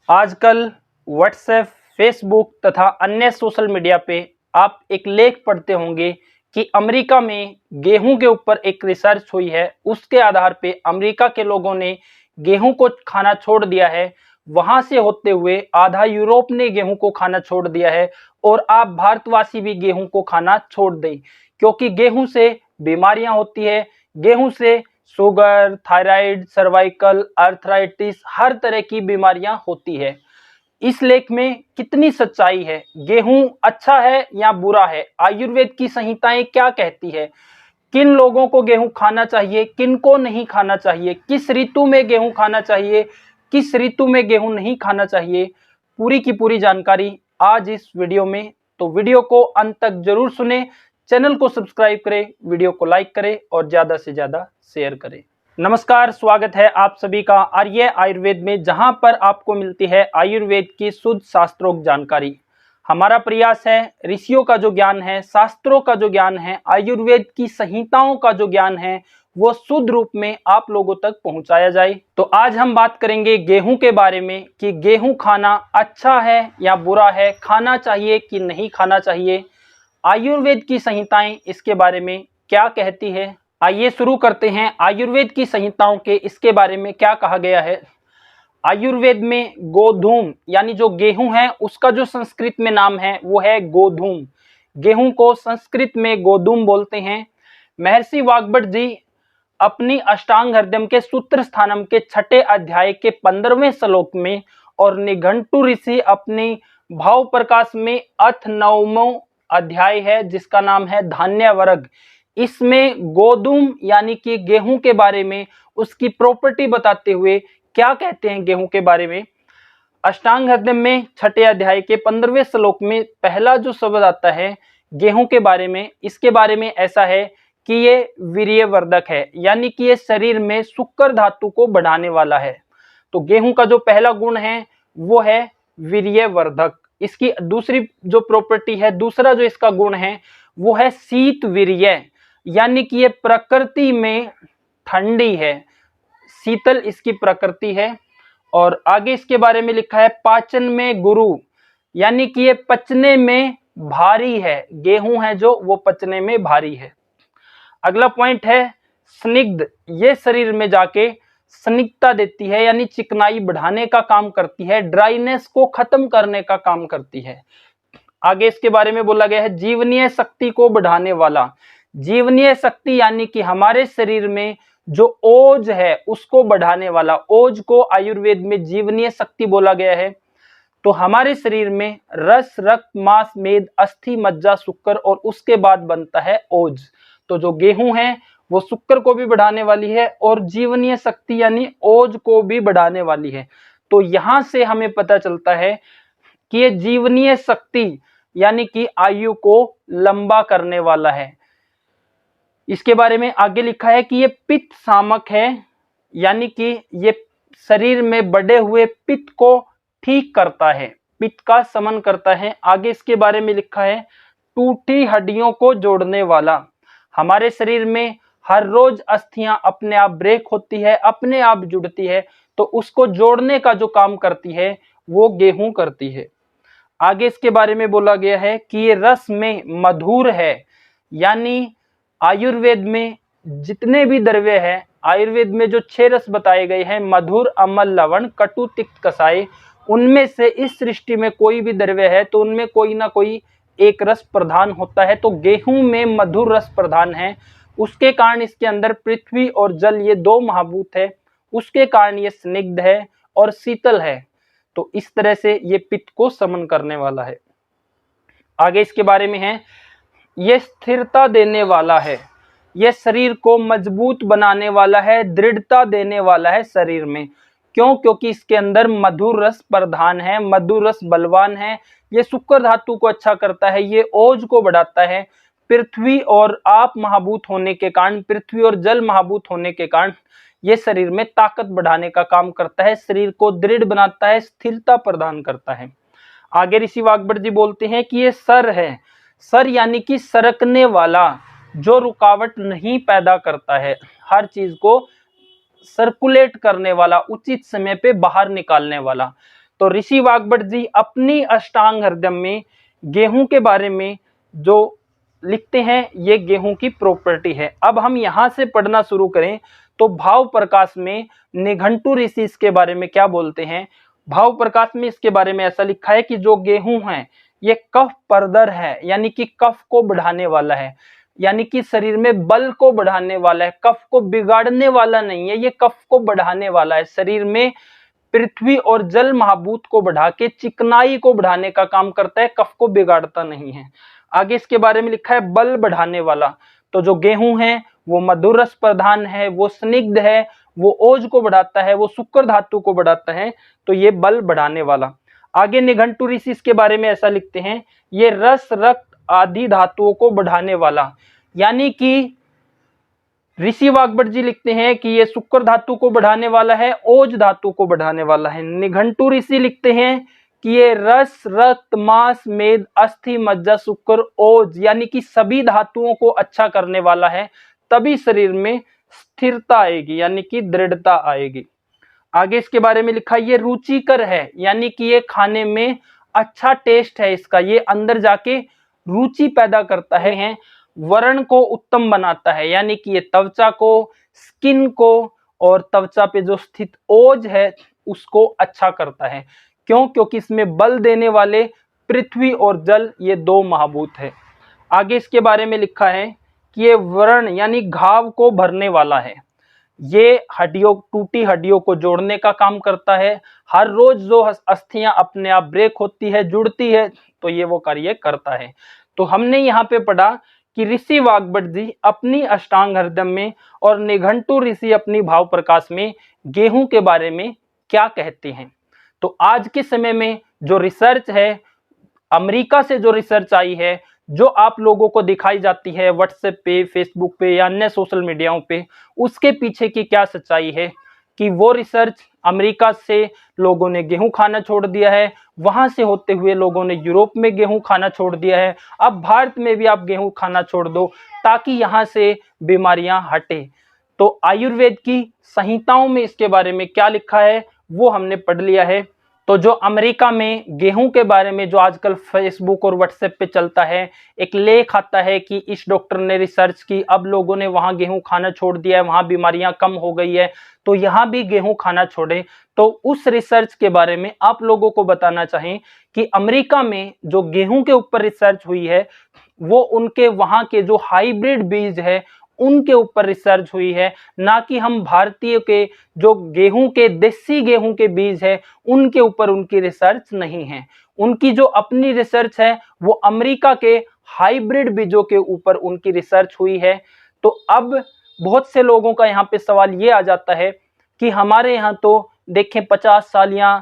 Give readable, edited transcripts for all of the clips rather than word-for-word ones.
आजकल WhatsApp, Facebook तथा अन्य सोशल मीडिया पे आप एक लेख पढ़ते होंगे कि अमेरिका में गेहूं के ऊपर एक रिसर्च हुई है। उसके आधार पे अमेरिका के लोगों ने गेहूं को खाना छोड़ दिया है। वहां से होते हुए आधा यूरोप ने गेहूं को खाना छोड़ दिया है और आप भारतवासी भी गेहूं को खाना छोड़ दें, क्योंकि गेहूं से बीमारियां होती है। गेहूं से शुगर, थायराइड, सर्वाइकल, आर्थराइटिस, हर तरह की बीमारियां होती है। इस लेख में कितनी सच्चाई है? गेहूं अच्छा है या बुरा है? आयुर्वेद की संहिताएं क्या कहती है? किन लोगों को गेहूं खाना चाहिए, किन को नहीं खाना चाहिए? किस ऋतु में गेहूं खाना चाहिए, किस ऋतु में गेहूं नहीं खाना चाहिए? पूरी की पूरी जानकारी आज इस वीडियो में। तो वीडियो को अंत तक जरूर सुने, चैनल को सब्सक्राइब करें, वीडियो को लाइक करें और ज्यादा से ज्यादा शेयर करें। नमस्कार, स्वागत है आप सभी का आर्य आयुर्वेद में, जहां पर आपको मिलती है आयुर्वेद की शुद्ध शास्त्रोक्त जानकारी। हमारा प्रयास है ऋषियों का जो ज्ञान है, शास्त्रों का जो ज्ञान है, आयुर्वेद की संहिताओं का जो ज्ञान है, वो शुद्ध रूप में आप लोगों तक पहुंचाया जाए। तो आज हम बात करेंगे गेहूं के बारे में कि गेहूं खाना अच्छा है या बुरा है, खाना चाहिए कि नहीं खाना चाहिए, आयुर्वेद की संहिताएं इसके बारे में क्या कहती है। आइए शुरू करते हैं आयुर्वेद की संहिताओं के इसके बारे में क्या कहा गया है। आयुर्वेद में गोधूम यानी जो गेहूं है उसका जो संस्कृत में नाम है वो है गोधूम। गेहूं को संस्कृत में गोधूम बोलते हैं। महर्षि वाग्भट जी अपनी अष्टांग हृदयम के सूत्र स्थानम के 6ठे अध्याय के 15वें श्लोक में और निघंटु ऋषि अपनी भाव प्रकाश में अथ 9वां अध्याय है जिसका नाम है धान्य वर्ग, इसमें गोधूम यानी कि गेहूं के बारे में उसकी प्रॉपर्टी बताते हुए क्या कहते हैं गेहूं के बारे में। अष्टांग हृदय में 6ठे अध्याय के 15वें श्लोक में पहला जो शब्द आता है गेहूं के बारे में, इसके बारे में ऐसा है कि ये वीर्यवर्धक है, यानी कि ये शरीर में शुक्र धातु को बढ़ाने वाला है। तो गेहूं का जो पहला गुण है वो है वीर्यवर्धक। इसकी दूसरी जो प्रॉपर्टी है, दूसरा जो इसका गुण है वो है शीत वीर्य, यानी कि ये प्रकृति में ठंडी है, शीतल इसकी प्रकृति है। और आगे इसके बारे में लिखा है पाचन में गुरु, यानी कि ये पचने में भारी है। गेहूं है जो वो पचने में भारी है। अगला पॉइंट है स्निग्ध, ये शरीर में जाके स्निग्धता देती है, यानी चिकनाई बढ़ाने का काम करती है, ड्राइनेस को खत्म करने का काम करती है। आगे इसके बारे में बोला गया है जीवनीय शक्ति को बढ़ाने वाला। जीवनीय शक्ति यानी कि हमारे शरीर में जो ओज है उसको बढ़ाने वाला। ओज को आयुर्वेद में जीवनीय शक्ति बोला गया है। तो हमारे शरीर में रस, रक्त, मांस, मेद, अस्थि, मज्जा, शुक्र और उसके बाद बनता है ओज। तो जो गेहूं है वो शुक्र को भी बढ़ाने वाली है और जीवनीय शक्ति यानी ओज को भी बढ़ाने वाली है। तो यहां से हमें पता चलता है कि ये जीवनीय शक्ति यानी कि आयु को लंबा करने वाला है। इसके बारे में आगे लिखा है कि ये पित्त शामक है, यानी कि ये शरीर में बढ़े हुए पित्त को ठीक करता है, पित्त का शमन करता है। आगे इसके बारे में लिखा है टूटी हड्डियों को जोड़ने वाला। हमारे शरीर में हर रोज अस्थियां अपने आप ब्रेक होती है, अपने आप जुड़ती है, तो उसको जोड़ने का जो काम करती है वो गेहूं करती है। आगे इसके बारे में बोला गया है कि ये रस में मधुर है, यानी आयुर्वेद में जितने भी द्रव्य है, आयुर्वेद में जो 6 रस बताए गए हैं मधुर, अम्ल, लवण, कटु, तिक्त, कसाय, उनमें से इस सृष्टि में कोई भी द्रव्य है तो उनमें कोई ना कोई एक रस प्रधान होता है। तो गेहूं में मधुर रस प्रधान है, उसके कारण इसके अंदर पृथ्वी और जल ये 2 महाभूत है, उसके कारण ये स्निग्ध है और शीतल है। तो इस तरह से ये पित्त को समन करने वाला है। आगे इसके बारे में है ये स्थिरता देने वाला है, ये शरीर को मजबूत बनाने वाला है, दृढ़ता देने वाला है शरीर में। क्यों? क्योंकि इसके अंदर मधुर रस प्रधान है, मधुर रस बलवान है, ये शुक्र धातु को अच्छा करता है, ये ओज को बढ़ाता है। पृथ्वी और आप महाभूत होने के कारण, पृथ्वी और जल महाभूत होने के कारण ये शरीर में ताकत बढ़ाने का काम करता है, शरीर को दृढ़ बनाता है, स्थिरता प्रदान करता है। आगे ऋषि वाग्भट जी बोलते हैं कि ये सर है, सर यानी कि सरकने वाला, जो रुकावट नहीं पैदा करता है, हर चीज को सर्कुलेट करने वाला, उचित समय पे बाहर निकालने वाला। तो ऋषि वाग्भट जी अपनी अष्टांग हृदय में गेहूं के बारे में जो लिखते हैं ये गेहूं की प्रॉपर्टी है। अब हम यहां से पढ़ना शुरू करें तो भाव प्रकाश में निघंटु ऋषि इसके बारे में क्या बोलते हैं। भाव प्रकाश में इसके बारे में ऐसा लिखा है कि जो गेहूं है ये कफ परदर है, यानी कि कफ को बढ़ाने वाला है, यानी कि शरीर में बल को बढ़ाने वाला है, कफ को बिगाड़ने वाला नहीं है, ये कफ को बढ़ाने वाला है। शरीर में पृथ्वी और जल महाभूत को बढ़ा के चिकनाई को बढ़ाने का काम करता है, कफ को बिगाड़ता नहीं है। आगे इसके बारे में लिखा है बल बढ़ाने वाला। तो जो गेहूं है वो मधुर रस प्रधान है, वो स्निग्ध है, वो ओज को बढ़ाता है, वो शुक्र धातु को बढ़ाता है, तो ये बल बढ़ाने वाला। आगे निघंटु ऋषि इसके बारे में ऐसा लिखते हैं, ये रस रक्त आदि धातुओं को बढ़ाने वाला, यानी कि ऋषि वाग्भट जी लिखते हैं कि ये शुक्र धातु को बढ़ाने वाला है, ओज धातु को बढ़ाने वाला है। निघंटु ऋषि लिखते हैं कि ये रस रक्त मांस मेद अस्थि मज्जा शुक्र ओज, यानी कि सभी धातुओं को अच्छा करने वाला है, तभी शरीर में स्थिरता आएगी, यानी कि दृढ़ता आएगी। आगे इसके बारे में लिखा ये रुचिकर है, यानी कि ये खाने में अच्छा टेस्ट है इसका, ये अंदर जाके रुचि पैदा करता है। वर्ण को उत्तम बनाता है, यानी कि ये त्वचा को, स्किन को और त्वचा पे जो स्थित ओज है उसको अच्छा करता है। क्यों? क्योंकि इसमें बल देने वाले पृथ्वी और जल ये दो महाभूत है। आगे इसके बारे में लिखा है कि ये व्रण यानी घाव को भरने वाला है, ये हड्डियों टूटी हड्डियों को जोड़ने का काम करता है। हर रोज जो अस्थियां अपने आप ब्रेक होती है, जुड़ती है, तो ये वो कार्य करता है। तो हमने यहाँ पे पढ़ा कि ऋषि वाग्भट जी अपनी अष्टांग हृदय में और निघंटु ऋषि अपनी भाव प्रकाश में गेहूं के बारे में क्या कहते हैं। तो आज के समय में जो रिसर्च है, अमेरिका से जो रिसर्च आई है, जो आप लोगों को दिखाई जाती है व्हाट्सएप पे, फेसबुक पे या अन्य सोशल मीडियाओं पे, उसके पीछे की क्या सच्चाई है कि वो रिसर्च अमेरिका से लोगों ने गेहूं खाना छोड़ दिया है, वहां से होते हुए लोगों ने यूरोप में गेहूं खाना छोड़ दिया है, अब भारत में भी आप गेहूं खाना छोड़ दो ताकि यहां से बीमारियां हटे। तो आयुर्वेद की संहिताओं में इसके बारे में क्या लिखा है वो हमने पढ़ लिया है। तो जो अमेरिका में गेहूं के बारे में जो आजकल फेसबुक और व्हाट्सएप पे चलता है, एक लेख आता है कि इस डॉक्टर ने रिसर्च की, अब लोगों ने वहां गेहूं खाना छोड़ दिया है, वहां बीमारियां कम हो गई है, तो यहाँ भी गेहूं खाना छोड़े। तो उस रिसर्च के बारे में आप लोगों को बताना चाहें कि अमेरिका में जो गेहूं के ऊपर रिसर्च हुई है वो उनके वहां के जो हाइब्रिड बीज है उनके ऊपर रिसर्च हुई है, ना कि हम भारतीय के जो गेहूं के देसी गेहूं के बीज है उनके ऊपर उनकी रिसर्च नहीं है। उनकी जो अपनी रिसर्च है वो अमेरिका के हाइब्रिड बीजों के ऊपर उनकी रिसर्च हुई है। तो अब बहुत से लोगों का यहाँ पे सवाल ये आ जाता है कि हमारे यहाँ तो देखें 50 साल या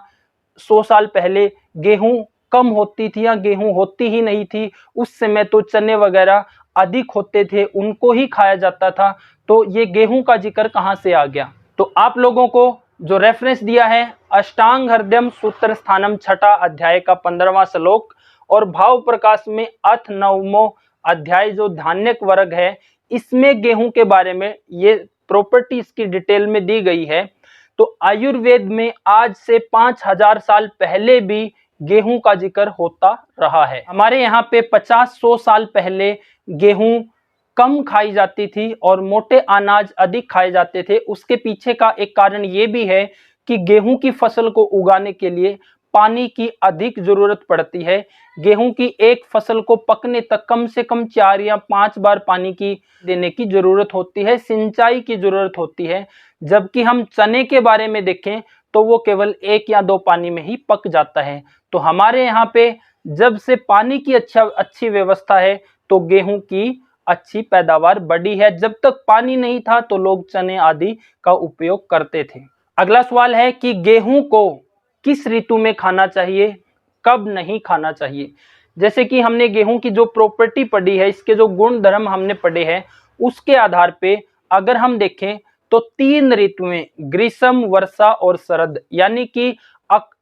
100 साल पहले गेहूं कम होती थी या गेहूं होती ही नहीं थी, उस समय तो चने वगैरह अधिक होते थे, उनको ही खाया जाता था, तो ये गेहूं का जिक्र कहाँ से आ गया। तो आप लोगों को जो रेफरेंस दिया है अष्टांग हृदयम सूत्र स्थानम छठा अध्याय का 15वां श्लोक और भाव प्रकाश में अथ 9वां अध्याय जो धान्यक वर्ग है, इसमें गेहूं के बारे में ये प्रॉपर्टी इसकी डिटेल में दी गई है। तो आयुर्वेद में आज से 5000 साल पहले भी गेहूं का जिक्र होता रहा है। हमारे यहाँ पे 50-100 साल पहले गेहूं कम खाई जाती थी और मोटे अनाज अधिक खाए जाते थे। उसके पीछे का एक कारण ये भी है कि गेहूं की फसल को उगाने के लिए पानी की अधिक जरूरत पड़ती है। गेहूं की एक फसल को पकने तक कम से कम 4 या 5 बार पानी की देने की जरूरत होती है, सिंचाई की जरूरत होती है। जबकि हम चने के बारे में देखें तो वो केवल 1 या 2 पानी में ही पक जाता है। तो हमारे यहाँ पे जब से पानी की अच्छी व्यवस्था है तो गेहूं की अच्छी पैदावार बढ़ी है। जब तक पानी नहीं था तो लोग चने आदि का उपयोग करते थे। अगला सवाल है कि गेहूं को किस ऋतु में खाना चाहिए, कब नहीं खाना चाहिए। जैसे कि हमने गेहूं की जो प्रॉपर्टी पढ़ी है, इसके जो गुण धर्म हमने पढ़े हैं, उसके आधार पे अगर हम देखें तो 3 ऋतुएं ग्रीष्म, वर्षा और शरद, यानी कि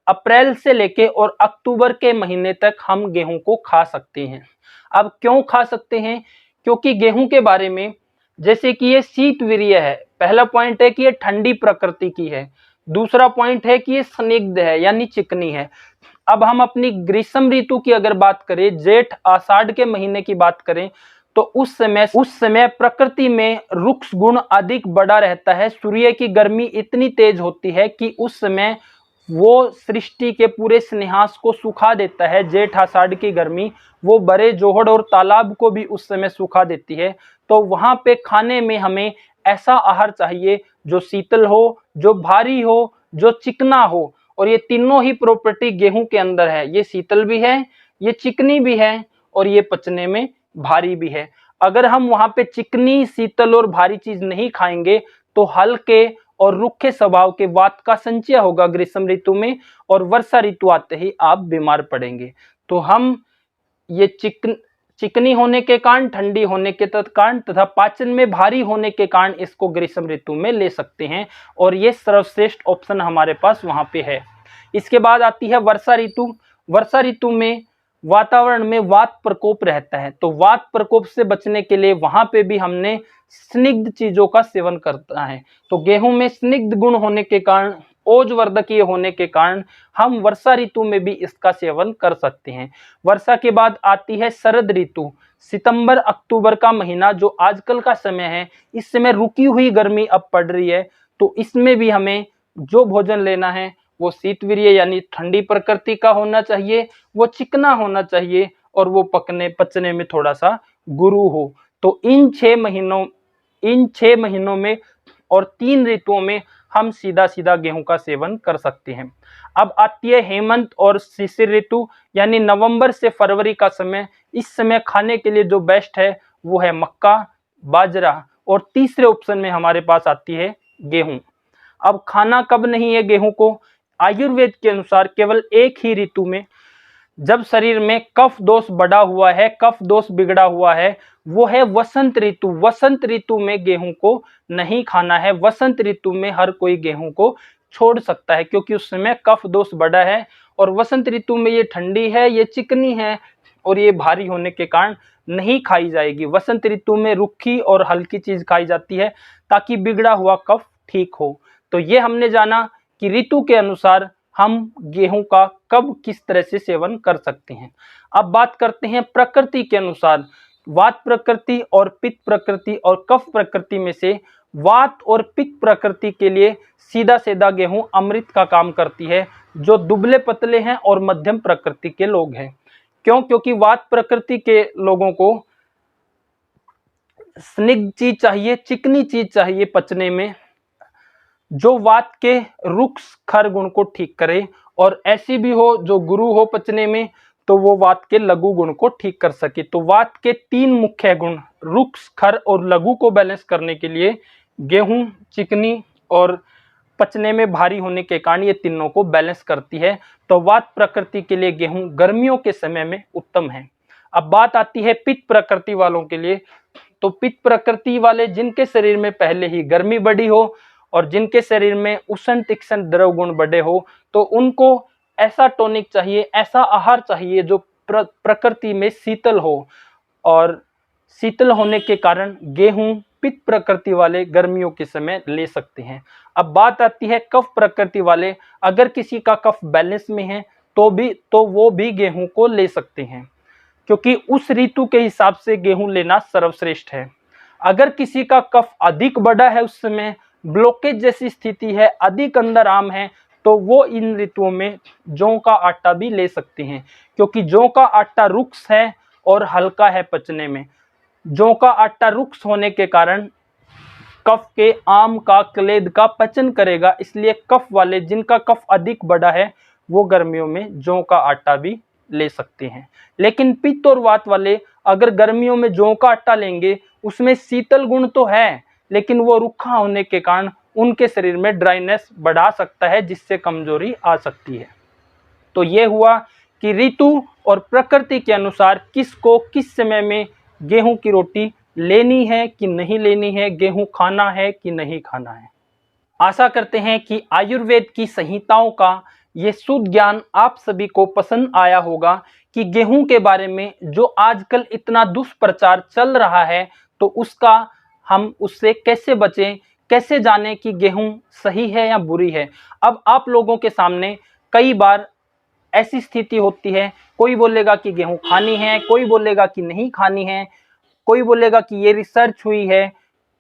अप्रैल से लेके और अक्टूबर के महीने तक हम गेहूं को खा सकते हैं। अब क्यों खा सकते हैं? क्योंकि गेहूं के बारे में जैसे कि ये शीतवीर्य है, पहला पॉइंट है कि ये ठंडी प्रकृति की है, दूसरा पॉइंट है कि ये स्निग्ध है यानी चिकनी है। अब हम अपनी ग्रीष्म ऋतु की अगर बात करें, जेठ आषाढ़ के महीने की बात करें, तो उस समय प्रकृति में रुक्ष गुण अधिक बढ़ा रहता है। सूर्य की गर्मी इतनी तेज होती है कि उस समय वो सृष्टि के पूरे स्नेहांश को सुखा देता है। जेठ आषाढ़ की गर्मी वो बड़े जोहड़ और तालाब को भी उस समय सुखा देती है। तो वहां पे खाने में हमें ऐसा आहार चाहिए जो शीतल हो, जो भारी हो, जो चिकना हो, और ये तीनों ही प्रॉपर्टी गेहूं के अंदर है। ये शीतल भी है, ये चिकनी भी है, और ये पचने में भारी भी है। अगर हम वहां पे चिकनी, शीतल और भारी चीज नहीं खाएंगे तो हल्के और रुखे स्वभाव के वात का संचय होगा ग्रीष्म ऋतु में, और वर्षा ऋतु आते ही आप बीमार पड़ेंगे। तो हम ये चिकनी होने के कारण, ठंडी होने के कारण तथा पाचन में भारी होने के कारण इसको ग्रीष्म ऋतु में ले सकते हैं, और ये सर्वश्रेष्ठ ऑप्शन हमारे पास वहां पे है। इसके बाद आती है वर्षा ऋतु। वर्षा ऋतु में वातावरण में वात प्रकोप रहता है, तो वात प्रकोप से बचने के लिए वहां पे भी हमने स्निग्ध चीजों का सेवन करना है। तो गेहूं में स्निग्ध गुण होने के कारण, ओजवर्धकीय होने के कारण हम वर्षा ऋतु में भी इसका सेवन कर सकते हैं। वर्षा के बाद आती है शरद ऋतु। सितंबर अक्टूबर का महीना जो आजकल का समय है, इस समय रुकी हुई गर्मी अब पड़ रही है, तो इसमें भी हमें जो भोजन लेना है वो शीतवीर्य यानी ठंडी प्रकृति का होना चाहिए, वो चिकना होना चाहिए, और वो पचने में थोड़ा सा गुरु हो। तो इन 6 महीनों में और 3 ऋतुओं में हम सीधा सीधा गेहूं का सेवन कर सकते हैं। अब आती है हेमंत और शिशिर ऋतु यानी नवंबर से फरवरी का समय। इस समय खाने के लिए जो बेस्ट है वो है मक्का, बाजरा, और तीसरे ऑप्शन में हमारे पास आती है गेहूं। अब खाना कब नहीं है गेहूं को? आयुर्वेद के अनुसार केवल एक ही ऋतु में, जब शरीर में कफ दोष बढ़ा हुआ है, कफ दोष बिगड़ा हुआ है, वो है वसंत ऋतु। वसंत ऋतु में गेहूं को नहीं खाना है। वसंत ऋतु में हर कोई गेहूं को छोड़ सकता है, क्योंकि उस समय कफ दोष बढ़ा है, और वसंत ऋतु में ये ठंडी है, ये चिकनी है, और ये भारी होने के कारण नहीं खाई जाएगी। वसंत ऋतु में रुखी और हल्की चीज खाई जाती है ताकि बिगड़ा हुआ कफ ठीक हो। तो ये हमने जाना कि ऋतु के अनुसार हम गेहूं का कब किस तरह से सेवन कर सकते हैं। अब बात करते हैं प्रकृति के अनुसार। वात प्रकृति और पित्त प्रकृति और कफ प्रकृति में से वात और पित्त प्रकृति के लिए सीधा सीधा गेहूं अमृत का काम करती है, जो दुबले पतले हैं और मध्यम प्रकृति के लोग हैं। क्यों? क्योंकि वात प्रकृति के लोगों को स्निग्ध चीज चाहिए, चिकनी चीज चाहिए पचने में, जो वात के रुक्ष खर गुण को ठीक करे, और ऐसी भी हो जो गुरु हो पचने में, तो वो वात के लघु गुण को ठीक कर सके। तो वात के 3 मुख्य गुण रुक्ष, खर और लघु को बैलेंस करने के लिए गेहूं चिकनी और पचने में भारी होने के कारण ये तीनों को बैलेंस करती है। तो वात प्रकृति के लिए गेहूं गर्मियों के समय में उत्तम है। अब बात आती है पित्त प्रकृति वालों के लिए। तो पित्त प्रकृति वाले जिनके शरीर में पहले ही गर्मी बढ़ी हो और जिनके शरीर में उष्ण तीक्ष्ण द्रव गुण बढ़े हो, तो उनको ऐसा टॉनिक चाहिए, ऐसा आहार चाहिए जो प्रकृति में शीतल हो, और शीतल होने के कारण गेहूं पित्त प्रकृति वाले गर्मियों के समय ले सकते हैं। अब बात आती है कफ प्रकृति वाले। अगर किसी का कफ बैलेंस में है तो वो भी गेहूं को ले सकते हैं, क्योंकि उस ऋतु के हिसाब से गेहूं लेना सर्वश्रेष्ठ है। अगर किसी का कफ अधिक बढ़ा है, उस समय ब्लॉकेज जैसी स्थिति है, अधिक अंदर आम है, तो वो इन ऋतुओं में जौ का आटा भी ले सकते हैं, क्योंकि जौ का आटा रुक्ष है और हल्का है पचने में। जौ का आटा रुक्ष होने के कारण कफ के आम का, क्लेद का पचन करेगा, इसलिए कफ वाले जिनका कफ अधिक बढ़ा है वो गर्मियों में जौ का आटा भी ले सकते हैं। लेकिन पित्त और वात वाले अगर गर्मियों में जौ का आटा लेंगे, उसमें शीतल गुण तो है, लेकिन वो रुखा होने के कारण उनके शरीर में ड्राइनेस बढ़ा सकता है, जिससे कमजोरी आ सकती है। तो ये हुआ कि ऋतु और प्रकृति के अनुसार किसको किस समय में गेहूं की रोटी लेनी है कि नहीं लेनी है, गेहूं खाना है कि नहीं खाना है। आशा करते हैं कि आयुर्वेद की संहिताओं का ये शुद्ध ज्ञान आप सभी को पसंद आया होगा, कि गेहूं के बारे में जो आजकल इतना दुष्प्रचार चल रहा है, तो उसका हम उससे कैसे बचें, कैसे जाने कि गेहूं सही है या बुरी है। अब आप लोगों के सामने कई बार ऐसी स्थिति होती है, कोई बोलेगा कि गेहूं खानी है, कोई बोलेगा कि नहीं खानी है, कोई बोलेगा कि ये रिसर्च हुई है।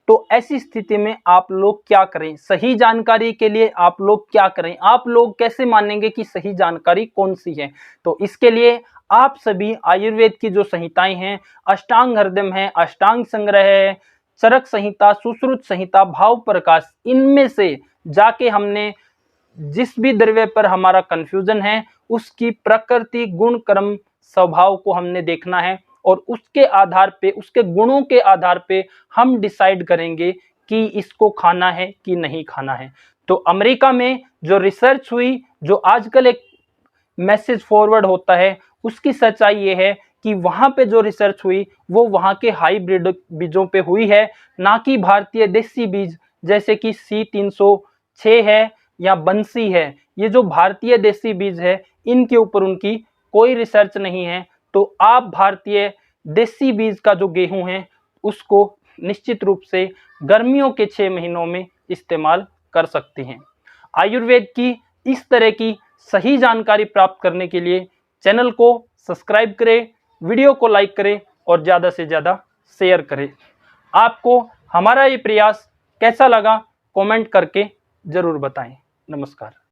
तो ऐसी स्थिति में आप लोग क्या करें? सही जानकारी के लिए आप लोग क्या करें? आप लोग कैसे मानेंगे कि सही जानकारी कौन सी है? तो इसके लिए आप सभी आयुर्वेद की जो संहिताएं हैं, अष्टांग हृदय है, अष्टांग संग्रह है, चरक संहिता, सुश्रुत संहिता, भाव प्रकाश, इनमें से जाके हमने जिस भी द्रव्य पर हमारा कंफ्यूजन है उसकी प्रकृति, गुण, कर्म, स्वभाव को हमने देखना है और उसके आधार पे, उसके गुणों के आधार पे हम डिसाइड करेंगे कि इसको खाना है कि नहीं खाना है। तो अमेरिका में जो रिसर्च हुई, जो आजकल एक मैसेज फॉरवर्ड होता है, उसकी सच्चाई ये है कि वहां पे जो रिसर्च हुई वो वहां के हाइब्रिड बीजों पे हुई है, ना कि भारतीय देसी बीज जैसे कि C306 है या बंसी है। ये जो भारतीय देसी बीज है इनके ऊपर उनकी कोई रिसर्च नहीं है। तो आप भारतीय देसी बीज का जो गेहूं है उसको निश्चित रूप से गर्मियों के 6 महीनों में इस्तेमाल कर सकते हैं। आयुर्वेद की इस तरह की सही जानकारी प्राप्त करने के लिए चैनल को सब्सक्राइब करें, वीडियो को लाइक करें और ज़्यादा से ज़्यादा शेयर करें। आपको हमारा ये प्रयास कैसा लगा कमेंट करके ज़रूर बताएं। नमस्कार।